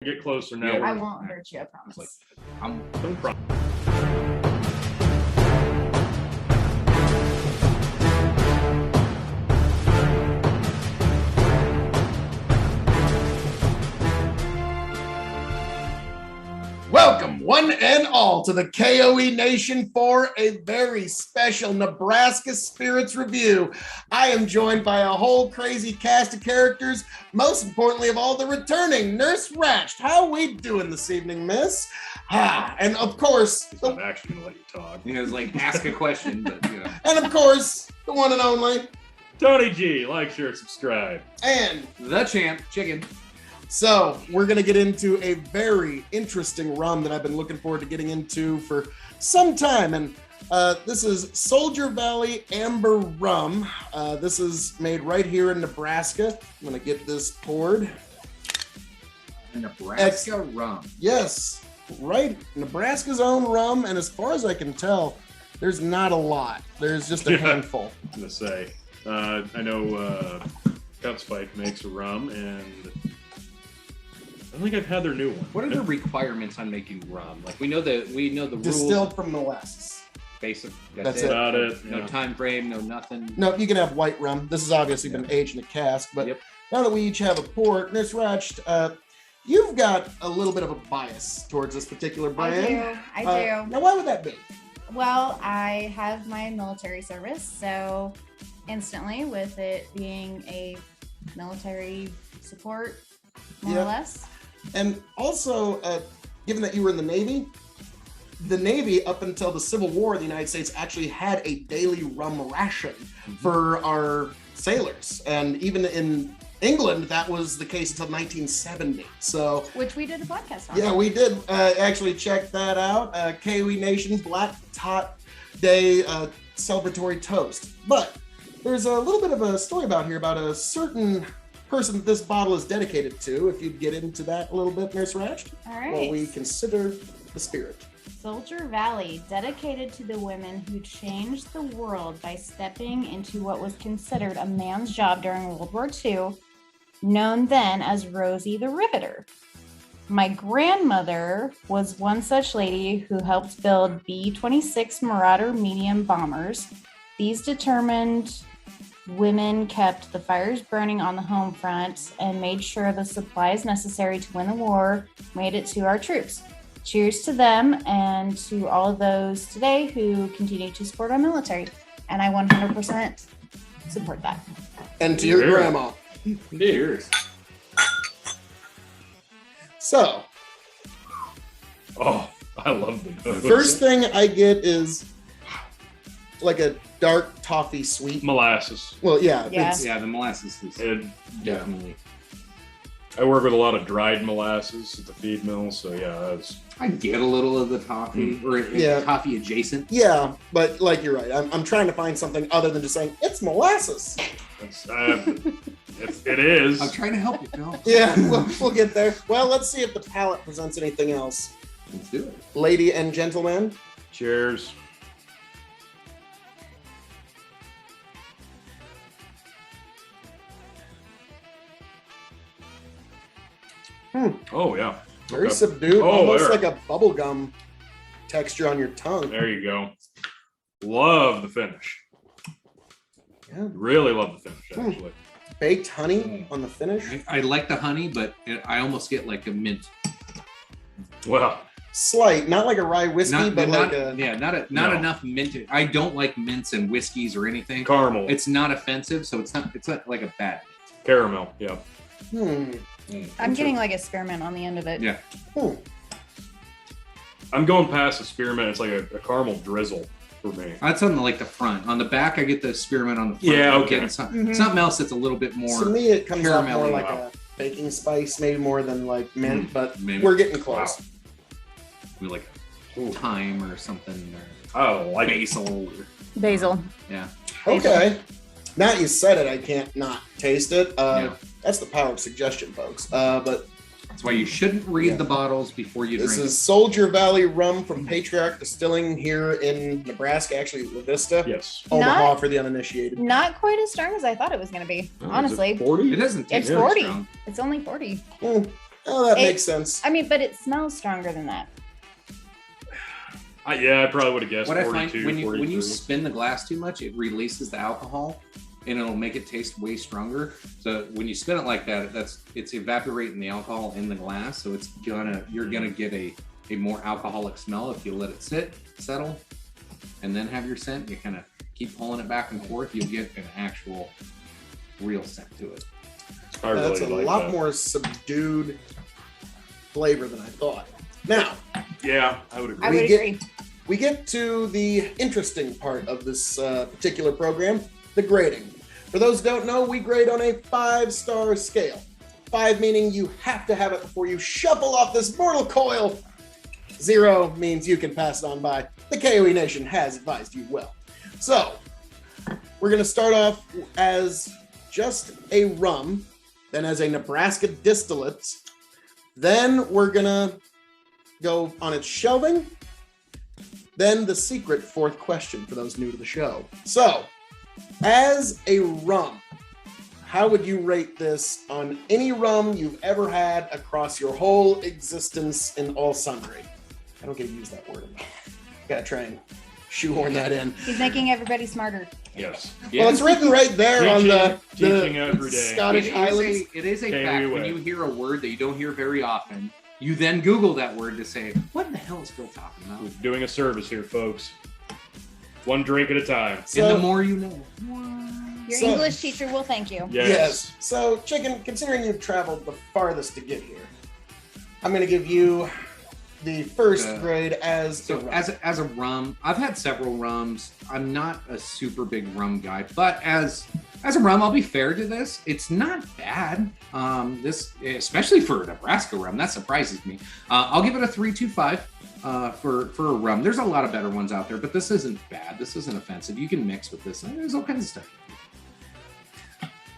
Get closer now. Yeah, I won't hurt you, I promise. Like, I'm Don't cry. Welcome, one and all, to the K.O.E. Nation for a very special Nebraska Spirits review. I am joined by a whole crazy cast of characters, most importantly of all, the returning Nurse Ratched. How we doing this evening, miss? And of course... He's not actually going to let you talk. it was like, ask a question, but, you know. And of course, the one and only... Tony G, like, share, subscribe. And... The champ, Chicken. So, we're going to get into a very interesting rum that I've been looking forward to getting into for some time. And this is Soldier Valley Amber Rum. This is made right here in Nebraska. I'm going to get this poured. Nebraska rum. Yes, right. Nebraska's own rum. And as far as I can tell, there's not a lot. There's just a handful. I'm going to say, I know Cut Spike makes a rum, and I don't think I've had their new one. What are the requirements on making rum? Like, we know the rules. Distilled from molasses. Basic. That's it. About it. No Yeah. time frame, no nothing. No, you can have white rum. This has obviously been aged in a cask, but Yep. now that we each have a pour, Nurse Ratched, you've got a little bit of a bias towards this particular brand. I do. Now, why would that be? Well, I have my military service, so instantly with it being a military support, more Yeah. or less. And also, given that you were in the Navy up until the Civil War, the United States actually had a daily rum ration for our sailors. And even in England, that was the case until 1970. So, Which we did a podcast on. yeah, we did actually check that out. K.O.E. Nation Black Tot Day celebratory toast. But there's a little bit of a story about here about a certain person that this bottle is dedicated to. If you'd get into that a little bit, Nurse Ratched. All right. Well, we consider the spirit. Soldier Valley, dedicated to the women who changed the world by stepping into what was considered a man's job during World War II, known then as Rosie the Riveter. My grandmother was one such lady who helped build B-26 Marauder medium bombers. These determined women kept the fires burning on the home front and made sure the supplies necessary to win the war made it to our troops. Cheers to them and to all of those today who continue to support our military. And I 100% support that. And to your Yeah. grandma. Cheers. So, Oh, I love them. first thing I get is like a dark toffee sweet. Molasses. Well, yeah. Yeah. It's, Yeah, the molasses is And definitely. I work with a lot of dried molasses at the feed mill, so yeah, that's I get a little of the toffee, or Yeah. toffee adjacent. yeah, but like you're right. I'm trying to find something other than just saying, it's molasses. it is. I'm trying to help you, Phil. Yeah, we'll get there. Well, let's see if the palate presents anything else. Let's do it. Lady and gentlemen, Cheers. Oh yeah. very Okay. subdued, Oh, almost there. like a bubblegum texture on your tongue. There you go. Love the finish. Yeah. Really love the finish, actually. Baked honey on the finish. I like the honey, but I almost get like a mint. Well, Slight, not like a rye whiskey, but like a... not No. enough mint. I don't like mints and whiskeys or anything. caramel, It's not offensive, so it's not like a bad. caramel. Yeah. I'm getting like a spearmint on the end of it. Yeah. I'm going past the spearmint. It's like a caramel drizzle for me. That's on like the front. On the back, I get the spearmint on the front. Yeah, I'm okay. getting something else that's a little bit more. To me, it comes out more caramelly. like a baking spice, maybe more than like mint, but Maybe. we're getting close. With like thyme or something, or I like it. basil. Or, Basil. yeah. Okay. Now you said it, I can't not taste it. Yeah. That's the power of suggestion, folks. But That's why you shouldn't read Yeah. the bottles before you this drink. is Soldier Valley Rum from Patriarch Distilling here in Nebraska, actually La Vista, Yes. Omaha Not- for the uninitiated. Not quite as strong as I thought it was going to be, Oh, is it honestly. 40? It doesn't taste It's very 40. strong. It's only 40. Oh, that makes sense. I mean, but it smells stronger than that. Yeah, I probably would have guessed What 42, I find when you 43. spin the glass too much, it releases the alcohol, and it'll make it taste way stronger. So when you spin it like that, it's evaporating the alcohol in the glass. So you're gonna get a more alcoholic smell if you let it settle, and then have your scent. You kind of keep pulling it back and forth. You'll get an actual real scent to it. I really That's a like lot that. more subdued flavor than I thought. Now, Yeah, I would agree. I would agree. we get to the interesting part of this particular program, the grading. For those who don't know, we grade on a 5-star scale. 5 meaning you have to have it before you shuffle off this mortal coil. 0 means you can pass it on by. The K.O.E. Nation has advised you well. So, we're going to start off as just a rum, then as a Nebraska distillate. Then we're going to go on its shelving. Then the secret 4th question for those new to the show. So, as a rum, how would you rate this on any rum you've ever had across your whole existence in all sundry? I don't get to use that word enough. Gotta try and shoehorn that in. He's making everybody smarter. Yes. Well, it's written right there on the Teaching every day. Scottish Highlands. It is a K.O.E. fact. When way. you hear a word that you don't hear very often, you then Google that word to say, what the hell is Phil talking about? We're doing a service here, folks. One drink at a time. And So, the more you know. Your So- English teacher will thank you. yes. So, Chicken, considering you've traveled the farthest to get here, I'm going to give you the first grade as So a rum. as a rum, I've had several rums. I'm not a super big rum guy, but as a rum, I'll be fair to this. It's not bad. This, especially for a Nebraska rum, that surprises me. I'll give it a 3.25 for a rum. There's a lot of better ones out there, but this isn't bad. This isn't offensive. You can mix with this. There's all kinds of stuff.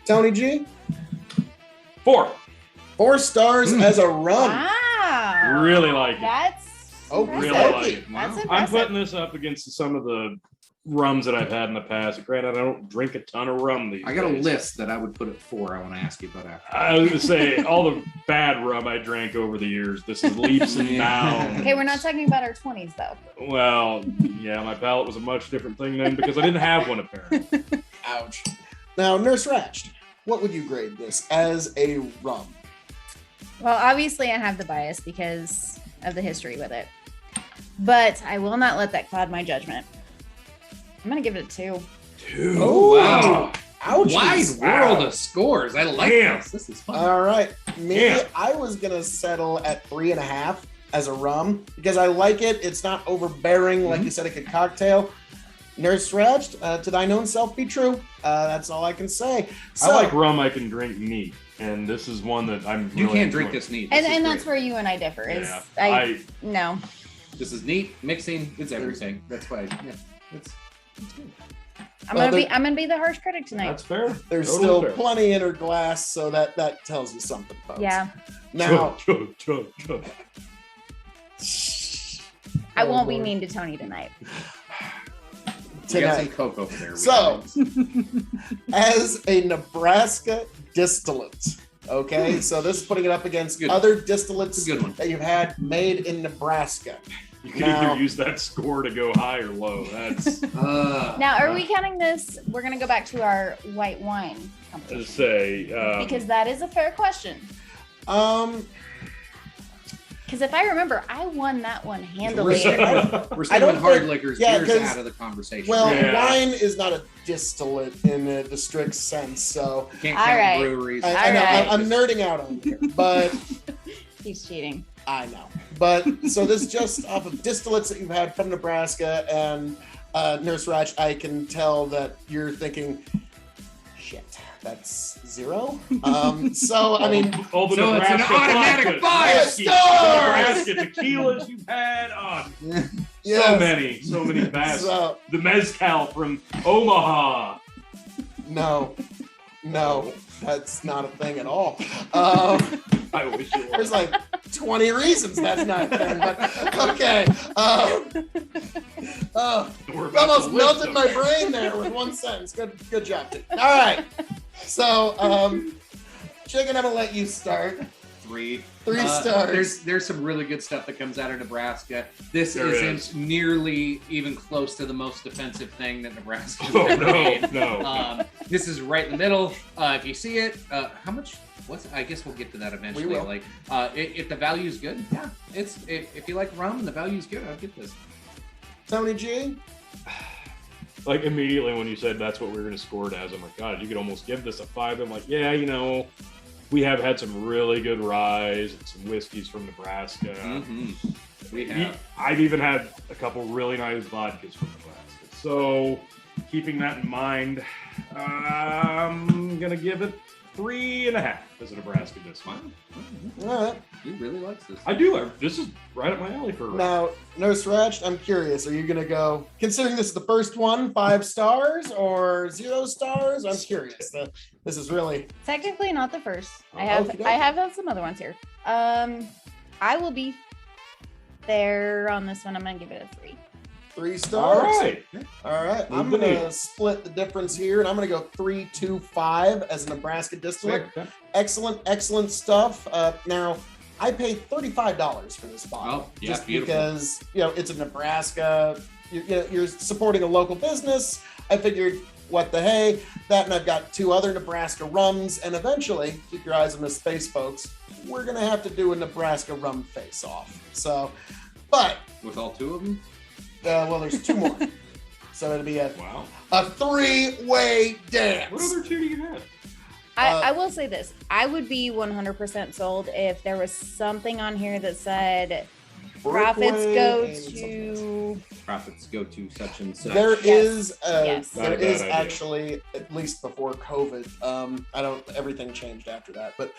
Tony G, 4. 4 stars as a rum. Wow. Really like it. That's Oh, impressive. Really like it. That's Wow. impressive. I'm putting this up against some of the rums that I've had in the past. Granted, I don't drink a ton of rum these I got a days. list that I would put at 4. I want to ask you about after. I was going to say, all the bad rum I drank over the years. This is leaps and bounds. Okay, we're not talking about our 20s though. Well, yeah, my palate was a much different thing then because I didn't have one, apparently. Ouch. Now, Nurse Ratched, what would you grade this as a rum? Well, obviously I have the bias because of the history with it. But I will not let that cloud my judgment. I'm going to give it a 2. 2. Oh, wow. Ouch. Wide world of scores. I like Damn. this. This is fun. All right. Me, Yeah. I was going to settle at 3.5 as a rum because I like it. It's not overbearing, like you said, a good cocktail. Nurse Ratched, to thine own self be true. That's all I can say. So, I like rum I can drink neat, and this is one that I'm You really can't drink enjoying. this neat. And This is and that's great. where you and I differ. Is Yeah, no. This is neat, mixing, it's everything. That's why, yeah, it's good. I'm Well, gonna be the harsh critic tonight. That's fair. there's Totally still fair. plenty in her glass, so that tells you something, folks. Yeah. Now, Chug, chug, chug. I Oh, won't be Lord. mean to Tony tonight. We got some tonight, Coke over there. We So- can- as a Nebraska distillate, okay? So this is putting it up against Good. other It's distillates a good one. that you've had made in Nebraska. You can Now- either use that score to go high or low. That's Now, are we counting this? We're gonna go back to our white wine to competition say. because that is a fair question. Because if I remember, I won that one handily. We're I still don't in hard think- liquors. yeah, Beer's 'cause- out of the conversation. Well, Yeah. wine is not a distillate in the strict sense, so you can't All count right. breweries. I know right. I'm nerding out on here, but He's cheating. I know. But so this is just off of distillates that you've had from Nebraska, and Nurse Ratch, I can tell that you're thinking, shit, that's 0. So I mean, all the So it's an Nebraska automatic vodkas, bias. whiskey, Stars! Nebraska tequilas you've had. Oh, yes. so many bad. So The mezcal from Omaha. no, that's not a thing at all. I wish it There's was. like 20 reasons that's not a thing, but okay. We're about Almost to list melted them. my brain there with one sentence. Good job, Chicken. All right. So, Chicken, I'm gonna let you start. 3. 3 stars. There's some really good stuff that comes out of Nebraska. This There isn't is. nearly even close to the most defensive thing that Nebraska's Oh, ever made. no. This is right in the middle. If you see it, how much? I guess we'll get to that eventually. We will. Like, if the value is good, yeah, if you like rum and the value is good, I'll get this. Tony G? Like immediately when you said that's what we were going to score it as, I'm like, God, you could almost give this a 5. I'm like, yeah, we have had some really good ryes and some whiskeys from Nebraska. We have. I've even had a couple really nice vodkas from Nebraska. So keeping that in mind, I'm going to give it 3.5 as a Nebraska discount. All right. He really likes this. I do. This is right up my alley for Now, Nurse Ratch, I'm curious. Are you going to go, considering this is the first one, 5 stars or 0 stars? I'm curious. This is really... Technically not the first. I Okey-dokey. have had some other ones here. I will be fair on this one. I'm gonna give it a 3. 3 stars. All right. All right. Move I'm the going to needle. split the difference here, and I'm going to go 3.25 as a Nebraska distillate. Fair. Excellent stuff. Now, I paid $35 for this bottle. Oh, yeah, just beautiful. because, it's a Nebraska. You're supporting a local business. I figured, what the hey? That, and I've got 2 other Nebraska rums, and eventually, keep your eyes on this space, folks, we're going to have to do a Nebraska rum face-off. So, but, With all 2 of them? well, there's 2 more. So it'll be a Wow. 3-way dance. What other 2 do you have? I will say this. I would be 100% sold if there was something on here that said profits Brookway go and something else. to... Profits go to such and such. There is, Yes. Not a there bad is idea. actually, at least before COVID, everything changed after that, but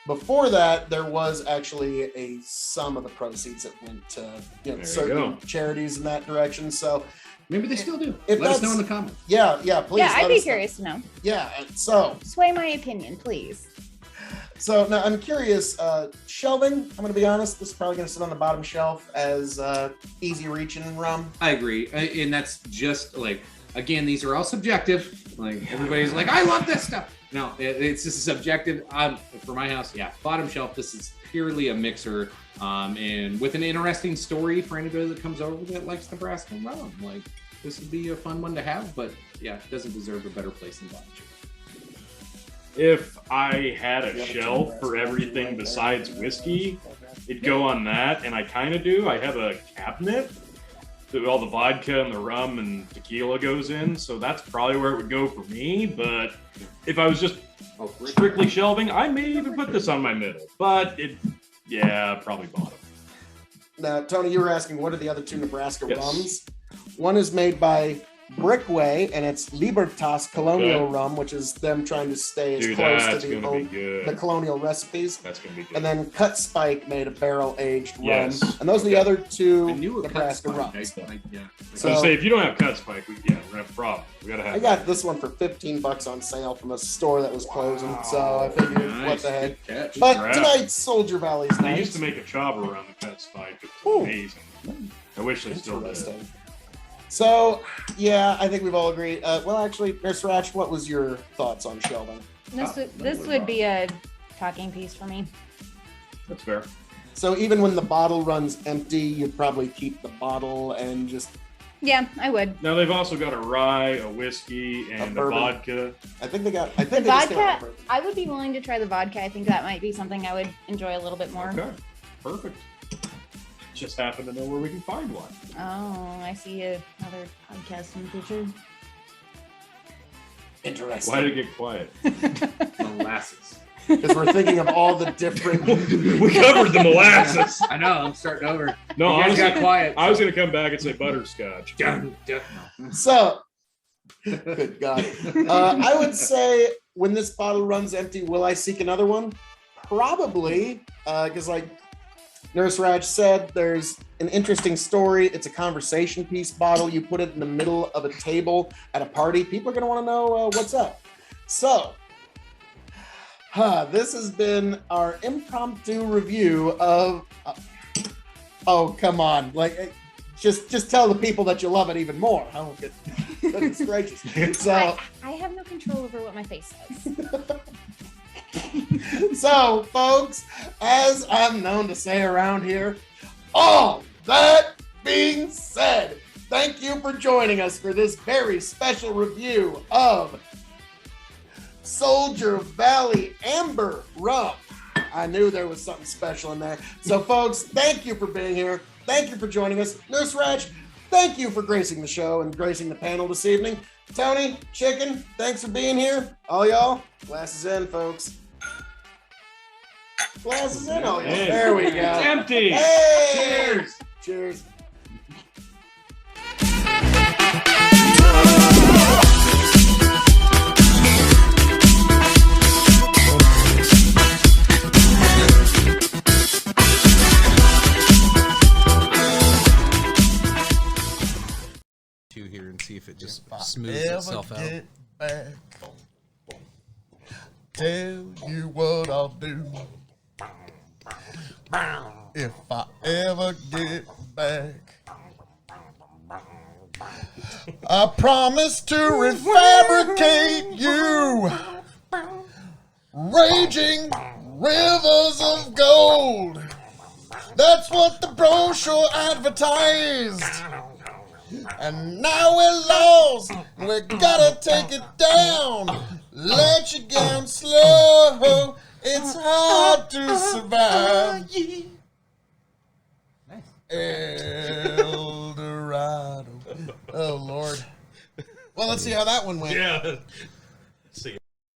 before that, there was actually a sum of the proceeds that went to There you certain go. charities in that direction. So Maybe they still do. If Let us know that's- in the comments. yeah, please. Yeah, I'd let be us know. curious to know. Yeah, and so Sway my opinion, please. now I'm curious. Shelving. I'm going to be honest. This is probably going to sit on the bottom shelf as easy reaching rum. I agree. And that's just like, again, these are all subjective. Like everybody's like, I love this stuff. No, it's just subjective. For my house, yeah, bottom shelf. This is purely a mixer, and with an interesting story for anybody that comes over that likes Nebraska rum. Like this would be a fun one to have, but yeah, it doesn't deserve a better place than bottom shelf. If I had a Yeah, shelf for everything besides whiskey, it'd go on that, and I kind of do. I have a cabinet that all the vodka and the rum and tequila goes in, so that's probably where it would go for me. But if I was just strictly shelving, I may even put this on my middle. But probably bottom. Now, Tony, you were asking what are the other 2 Nebraska Yes. rums? One is made by Brickway, and it's Libertas Colonial Okay. Rum, which is them trying to stay as Dude, close that's to the, gonna be good. the colonial recipes. That's gonna be good. And then Cut Spike made a barrel-aged Yes. rum. And those are the Okay. other 2 I knew a Nebraska cut spike. rums. Yeah. So I So- say if you don't have cut spike, we're gonna have a problem. We gotta have. I got this one for $15 on sale from a store that was closing, so I figured, what Nice. the heck. Good catch. But Crap. tonight's Soldier Valley's They night. used to make a chava around the cut spike. It Ooh. was amazing. I wish they still did. Interesting. So, yeah, I think we've all agreed. Well, actually, Nurse Ratch, what was your thoughts on shelving? This would be a talking piece for me. That's fair. So even when the bottle runs empty, you'd probably keep the bottle and just, Yeah, I would. Now they've also got a rye, a whiskey, and a bourbon. vodka. I think they The just came out with vodka, bourbon. I would be willing to try the vodka. I think that might be something I would enjoy a little bit more. Okay, perfect. Just happen to know where we can find one. Oh, I see another podcast in the future. Interesting. Why did it get quiet? Molasses. Because we're thinking of all the different. We covered the molasses. I know. I'm starting over. No, you guys honestly, got quiet. I was gonna come back and say butterscotch. So, good God. I would say when this bottle runs empty, will I seek another one? Probably. Because, like Nurse Raj said, there's an interesting story. It's a conversation piece bottle. You put it in the middle of a table at a party. People are going to want to know what's up. So, this has been our impromptu review of. Oh, come on! Like, just tell the people that you love it even more. Oh, goodness gracious! So, I have no control over what my face says. So, folks, as I'm known to say around here, all that being said, thank you for joining us for this very special review of Soldier Valley Amber Rum. I knew there was something special in there. So, folks, thank you for being here. Thank you for joining us. Nurse Ratch, thank you for gracing the show and gracing the panel this evening. Tony, Chicken, thanks for being here. All y'all, glasses in, folks. Glasses in, all y'all. Hey. There we go. It's empty. Hey! Cheers. Cheers. Here and see if it just If I smooths ever itself out. get back, tell you what I'll do. If I ever get back, I promise to refabricate you, raging rivers of gold. That's what the brochure advertised. And now we're lost, we gotta take it down. Let you down slow, it's hard to survive. El Dorado. Oh, Lord. Well, let's see how that one went. Yeah.